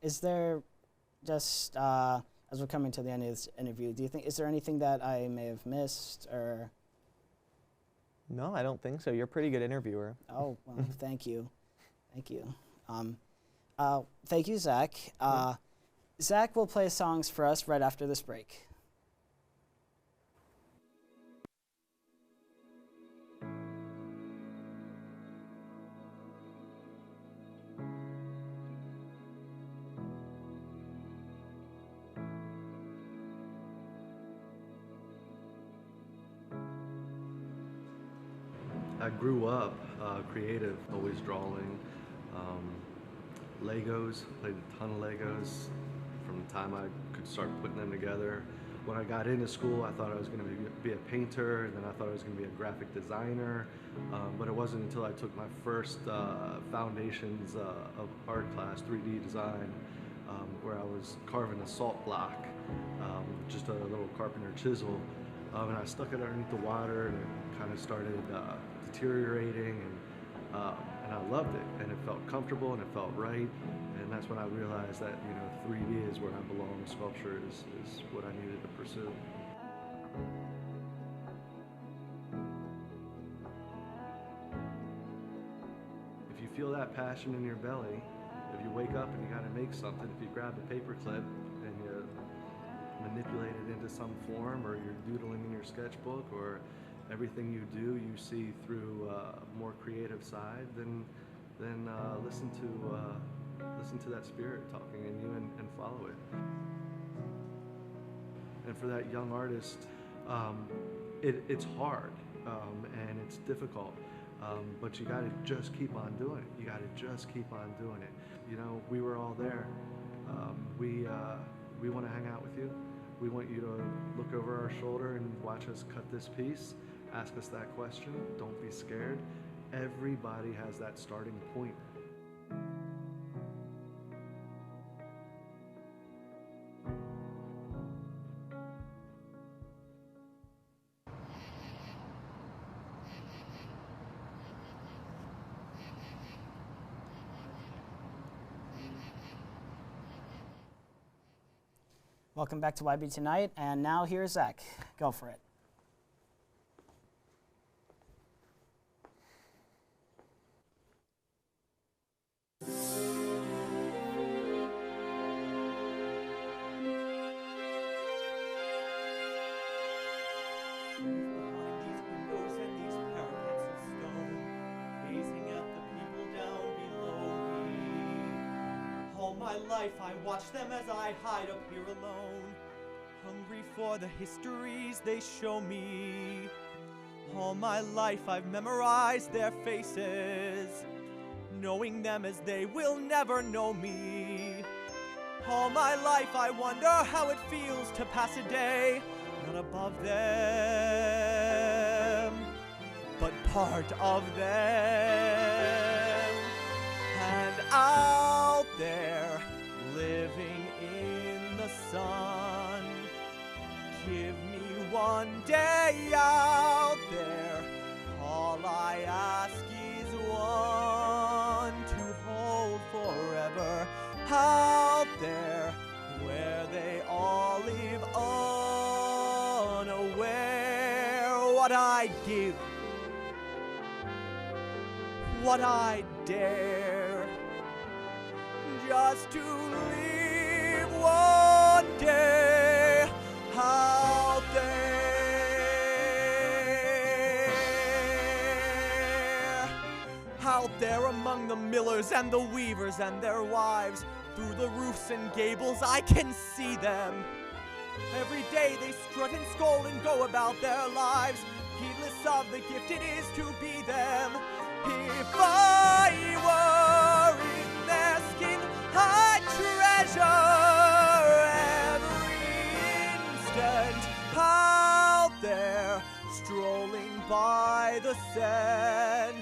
Is there, just as we're coming to the end of this interview, is there anything that I may have missed, or? No, I don't think so. You're a pretty good interviewer. Oh, well, thank you. Thank you. Thank you, Zach. Zach will play songs for us right after this break. I grew up creative, always drawing. Legos, played a ton of Legos from the time I could start putting them together. When I got into school, I thought I was going to be a painter, and then I thought I was going to be a graphic designer, but it wasn't until I took my first foundations of art class, 3D design, where I was carving a salt block, just a little carpenter chisel, and I stuck it underneath the water, and it kind of started deteriorating, and I loved it, and it felt comfortable, and it felt right, and that's when I realized that 3D is where I belong. Sculpture is what I needed to pursue. If you feel that passion in your belly, if you wake up and you got to make something, if you grab a paper clip and you manipulate it into some form, or you're doodling in your sketchbook, or everything you do you see through a more creative side, then listen to that spirit talking in you and follow it. And for that young artist, it's hard and it's difficult, but you gotta just keep on doing it. You gotta just keep on doing it. We were all there. We want to hang out with you. We want you to look over our shoulder and watch us cut this piece. Ask us that question. Don't be scared. Everybody has that starting point. Welcome back to YB Tonight, and now here's Zach. Go for it. My life I watch them as I hide up here alone, hungry for the histories they show me. All my life I've memorized their faces, knowing them as they will never know me. All my life I wonder how it feels to pass a day, not above them, but part of them. And out there, living in the sun, give me one day out there. All I ask is one to hold forever. Out there, where they all live unaware. What I'd give, what I'd dare, just to live one day out there. Out there among the millers and the weavers and their wives, through the roofs and gables I can see them. Every day they strut and scold and go about their lives, heedless of the gift it is to be them. If I were in their skin, I'd treasure every instant out there, strolling by the sand.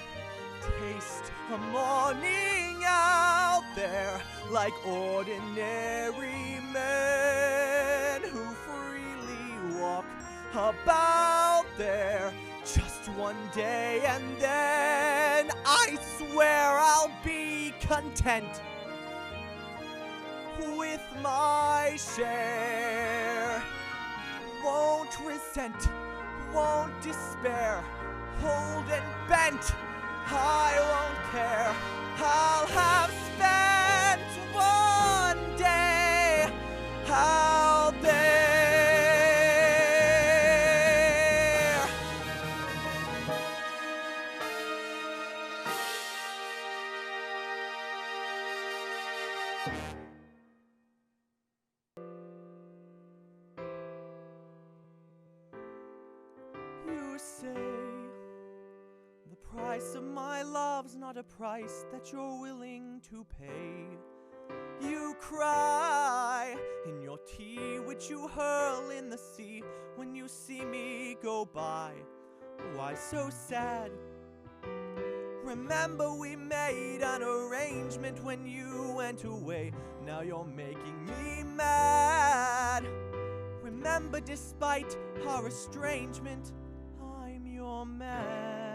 Taste a morning out there, like ordinary men who freely walk about there. Just one day and then I swear I'll be content with my share. Won't resent, won't despair, hold and bent, I won't care. I'll have spent one day out there. price of my love's not a price that you're willing to pay. You cry in your tea, which you hurl in the sea when you see me go by. Why so sad? Remember we made an arrangement when you went away. Now you're making me mad. Remember, despite our estrangement, I'm your man.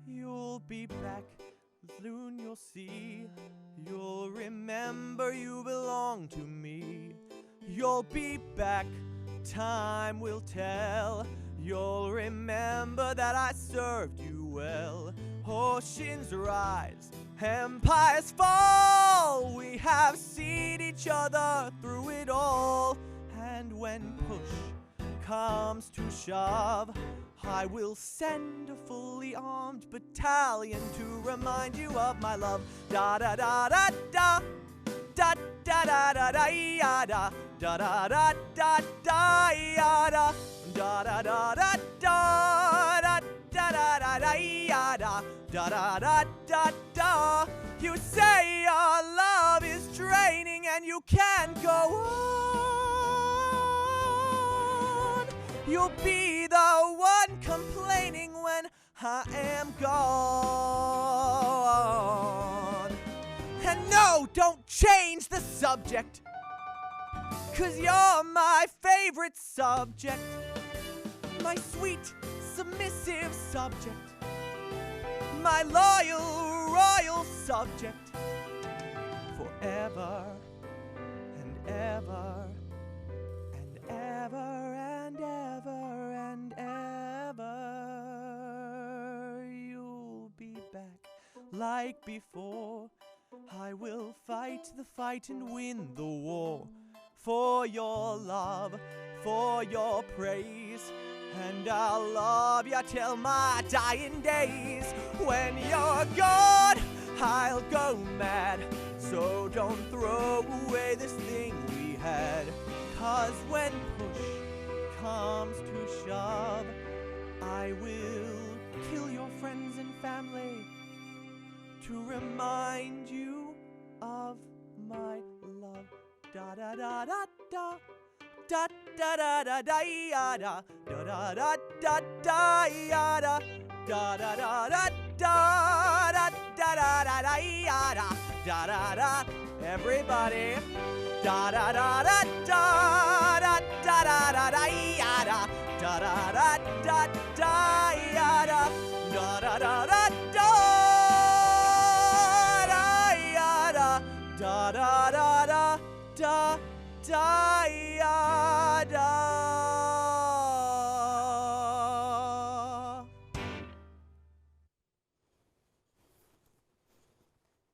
You'll be back soon, you'll see. You'll remember you belong to me. You'll be back, time will tell. You'll remember that I served you well. Oceans rise, empires fall. We have seen each other through it all. And when push comes to shove, I will send a fully armed battalion to remind you of my love. Da da da da da, da da da da da da, da da da da da da, da da da da da, da da da da da da, da da da da. You say your love is draining and you can't go on. You'll be the one complaining when I am gone. And no, don't change the subject, 'cause you're my favorite subject. My sweet, submissive subject. My loyal, royal subject. Forever and ever and ever and ever and ever. You'll be back like before. I will fight the fight and win the war. For your love, for your praise. And I'll love you till my dying days. When you're gone, I'll go mad. So don't throw away this thing we had. 'Cause when push comes to shove, I will kill your friends and family to remind you of my love. Da da da da da. Da da da da da da, da da da da da da, da da da da da, da da da da da, da da da. Everybody, da da da da da, da da da da da, da da da da da, da da da da da, da da da da da.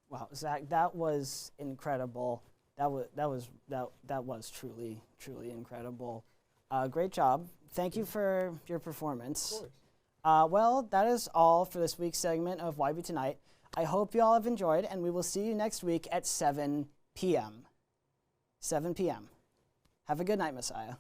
Wow, Zach, that was incredible. That was truly incredible. Great job. Thank you for your performance. Of course. Well, that is all for this week's segment of YB Tonight. I hope you all have enjoyed, and we will see you next week at 7 p.m. 7 p.m. Have a good night, Messiah.